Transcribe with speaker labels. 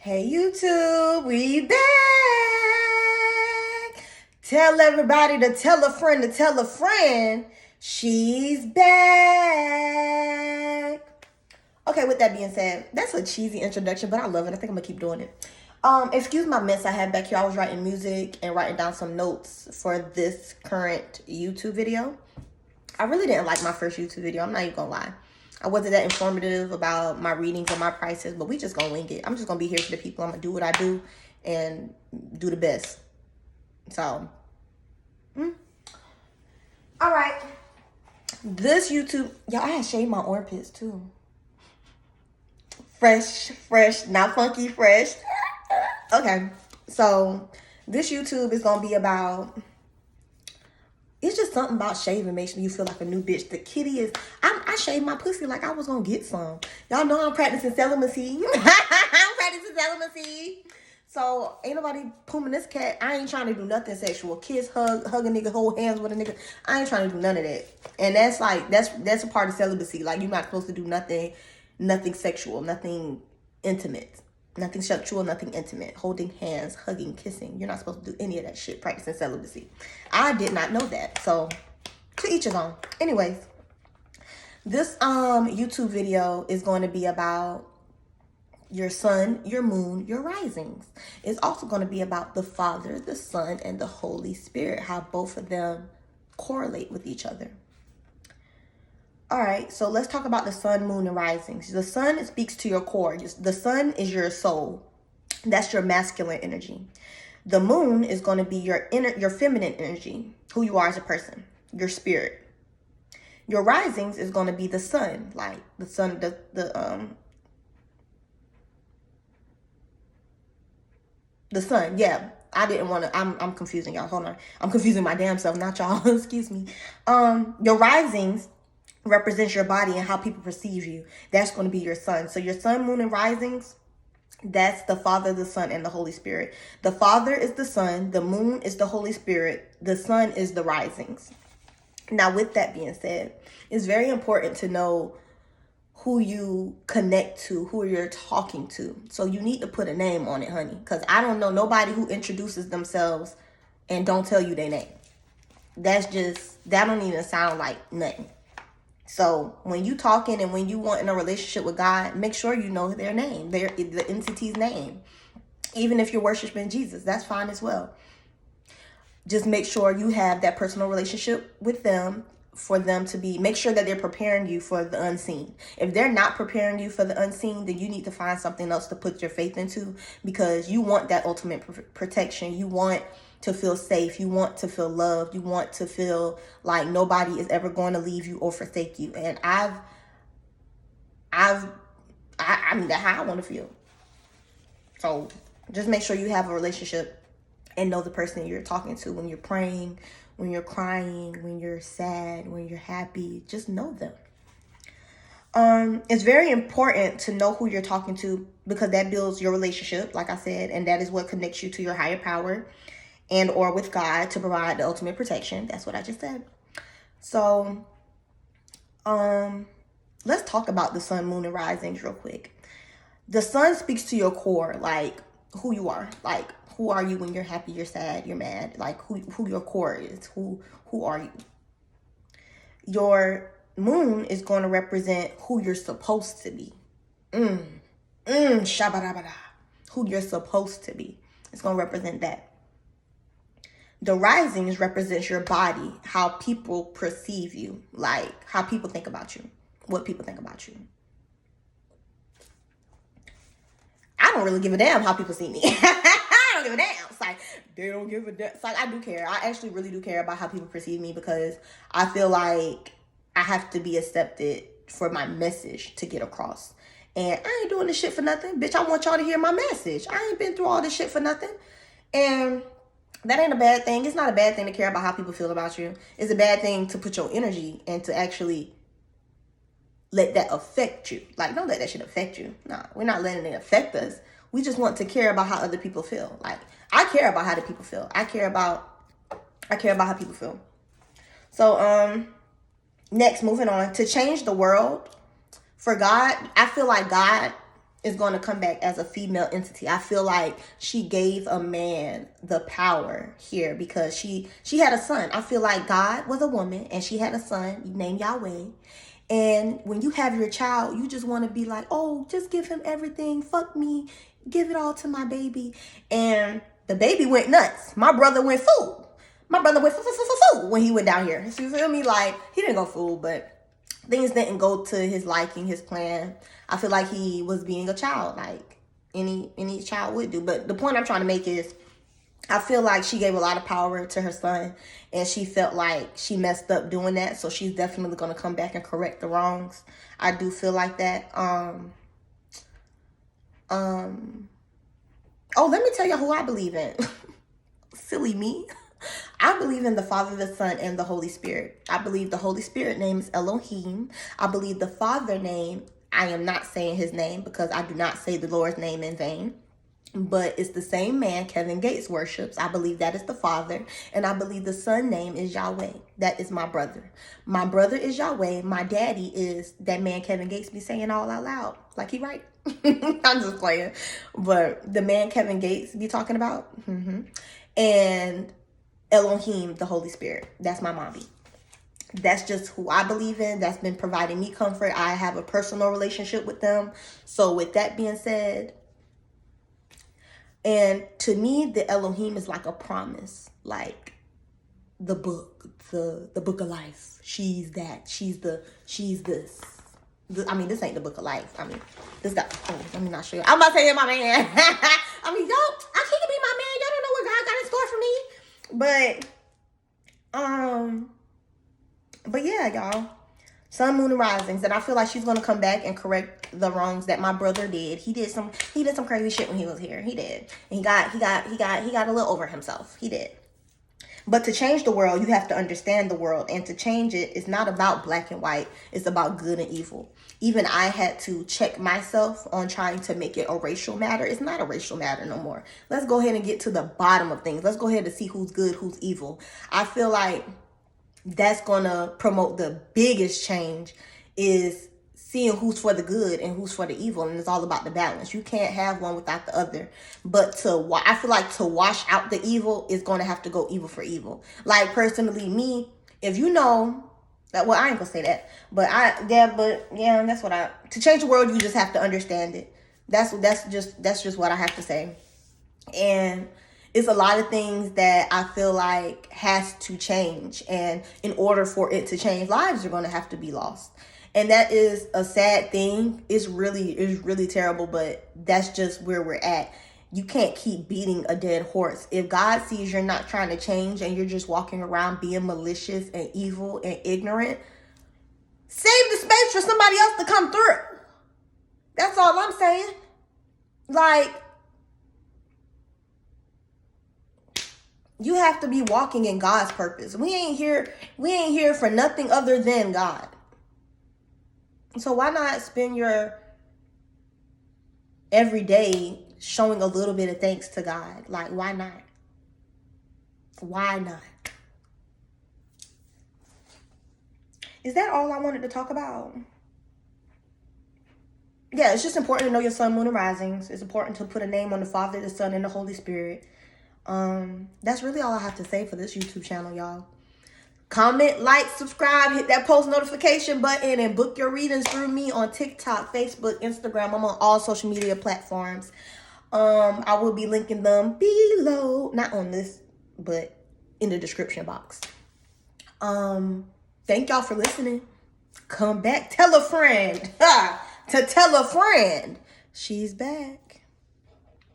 Speaker 1: Hey YouTube, we back. Tell everybody to tell a friend to tell a friend. She's back. Okay, with that being said, that's a cheesy introduction, but I love it. I think I'm gonna keep doing it. Excuse my mess I had back here. I was writing music and writing down some notes for this current YouTube video. I really didn't like my first YouTube video. I'm not even gonna lie. I wasn't that informative about my readings and my prices, but we just gonna wing it. I'm just gonna be here for the people. I'm gonna do what I do and do the best. So, all right. This YouTube, y'all, I had shaved my armpits too. Fresh, not funky, fresh. Okay, so this YouTube is gonna be about. It's just something about shaving makes you feel like a new bitch. The kitty is, I shaved my pussy like I was gonna get some. Y'all know I'm practicing celibacy. I'm practicing celibacy. So ain't nobody pooming this cat. I ain't trying to do nothing sexual. Kiss, hug a nigga, hold hands with a nigga. I ain't trying to do none of that. And that's like, that's a part of celibacy. Like you're not supposed to do nothing sexual, nothing intimate. Nothing sexual, nothing intimate. Holding hands, hugging, kissing. You're not supposed to do any of that shit practicing celibacy. I did not know that. So, to each his own. Anyways, this YouTube video is going to be about your sun, your moon, your risings. It's also going to be about the Father, the Son, and the Holy Spirit. How both of them correlate with each other. All right, so let's talk about the sun, moon, and risings. The sun speaks to your core. The sun is your soul. That's your masculine energy. The moon is going to be your feminine energy, who you are as a person, your spirit. Your risings is going to be the sun, like the sun, the sun. Yeah, I didn't want to. I'm confusing y'all. Hold on, I'm confusing my damn self, not y'all. Excuse me. Your risings represents your body and how people perceive you. That's going to be your sun. So your sun, moon, and risings, that's the Father, the Son, and the Holy Spirit. The Father is the sun, the moon is the Holy Spirit, the sun is the risings. Now, with that being said, it's very important to know who you connect to, who you're talking to. So you need to put a name on it, honey, because I don't know nobody who introduces themselves and don't tell you their name. That don't even sound like nothing. So when you talking and when you want in a relationship with God, make sure you know their name, the entity's name. Even if you're worshiping Jesus, that's fine as well. Just make sure you have that personal relationship with them for them to make sure that they're preparing you for the unseen. If they're not preparing you for the unseen, then you need to find something else to put your faith into, because you want that ultimate protection. You want to feel safe. You want to feel loved. You want to feel like nobody is ever going to leave you or forsake you. And I mean, that's how I want to feel. So just make sure you have a relationship and know the person you're talking to when you're praying, when you're crying, when you're sad, when you're happy. Just know them. It's very important to know who you're talking to, because that builds your relationship, like I said, and that is what connects you to your higher power and or with God to provide the ultimate protection. That's what I just said. So, let's talk about the sun, moon, and risings real quick. The sun speaks to your core, like who you are. Like, who are you when you're happy, you're sad, you're mad? Like who your core is. Who are you? Your moon is going to represent who you're supposed to be. Shabba-dabba-da. Who you're supposed to be. It's going to represent that. The risings represents your body, how people perceive you, like how people think about you, what people think about you. I don't really give a damn how people see me. I don't give a damn. It's like, they don't give a damn. It's like, I do care. I actually really do care about how people perceive me, because I feel like I have to be accepted for my message to get across. And I ain't doing this shit for nothing. Bitch, I want y'all to hear my message. I ain't been through all this shit for nothing. And that ain't a bad thing. It's not a bad thing to care about how people feel about you. It's a bad thing to put your energy and to actually let that affect you. Like, don't let that shit affect you. Nah, we're not letting it affect us. We just want to care about how other people feel. Like, I care about how the people feel. I care about how people feel. So, next, moving on. To change the world, for God, I feel like God is going to come back as a female entity. I feel like she gave a man the power here because she had a son. I feel like God was a woman and she had a son named Yahweh. And when you have your child, you just want to be like, oh, just give him everything. Fuck me. Give it all to my baby. And the baby went nuts. My brother went fool. My brother went fool when he went down here. So you feel me? Like, he didn't go fool, but things didn't go to his liking, his plan. I feel like he was being a child, like any child would do. But the point I'm trying to make is, I feel like she gave a lot of power to her son, and she felt like she messed up doing that. So she's definitely going to come back and correct the wrongs. I do feel like that. Oh, let me tell you who I believe in. Silly me. I believe in the Father, the Son, and the Holy Spirit. I believe the Holy Spirit name is Elohim. I believe the Father name, I am not saying his name because I do not say the Lord's name in vain. But it's the same man Kevin Gates worships. I believe that is the Father. And I believe the Son name is Yahweh. That is my brother. My brother is Yahweh. My daddy is that man Kevin Gates be saying all out loud. Like he right. I'm just playing. But the man Kevin Gates be talking about. And Elohim, the Holy Spirit. That's my mommy. That's just who I believe in. That's been providing me comfort. I have a personal relationship with them. So with that being said, and to me, the Elohim is like a promise, like the book, the book of life. She's that. She's this. I mean, this ain't the book of life. I mean, this got. Oh, let me not show you. I'm about to say my man. I mean, I can't be my man. Y'all don't know what God got in store for me. But yeah, y'all. Sun, moon, and risings, and I feel like she's gonna come back and correct the wrongs that my brother did. He did some crazy shit when he was here. He did, and he got a little over himself. He did. But to change the world, you have to understand the world, and to change it, it's not about black and white. It's about good and evil. Even I had to check myself on trying to make it a racial matter. It's not a racial matter no more. Let's go ahead and get to the bottom of things. Let's go ahead and see who's good, who's evil. I feel like that's gonna promote the biggest change, is seeing who's for the good and who's for the evil, and it's all about the balance. You can't have one without the other. But I feel like to wash out the evil is going to have to go evil for evil. Like personally, me, if you know that, well, I ain't gonna say that, but that's what to change the world, you just have to understand it. That's just what I have to say. And it's a lot of things that I feel like has to change. And in order for it to change, lives are going to have to be lost. And that is a sad thing. It's really terrible, but that's just where we're at. You can't keep beating a dead horse. If God sees you're not trying to change and you're just walking around being malicious and evil and ignorant, save the space for somebody else to come through. That's all I'm saying. Like, you have to be walking in God's purpose. We ain't here for nothing other than God. So why not spend your every day showing a little bit of thanks to God? Like, why not? Why not? Is that all I wanted to talk about? Yeah, it's just important to know your sun, moon, and risings. It's important to put a name on the Father, the Son, and the Holy Spirit. That's really all I have to say for this YouTube channel, y'all. Comment, like, subscribe, hit that post notification button, and book your readings through me on TikTok, Facebook, Instagram. I'm on all social media platforms. I will be linking them below. Not on this, but in the description box. Thank y'all for listening. Come back. Tell a friend. To tell a friend. She's back.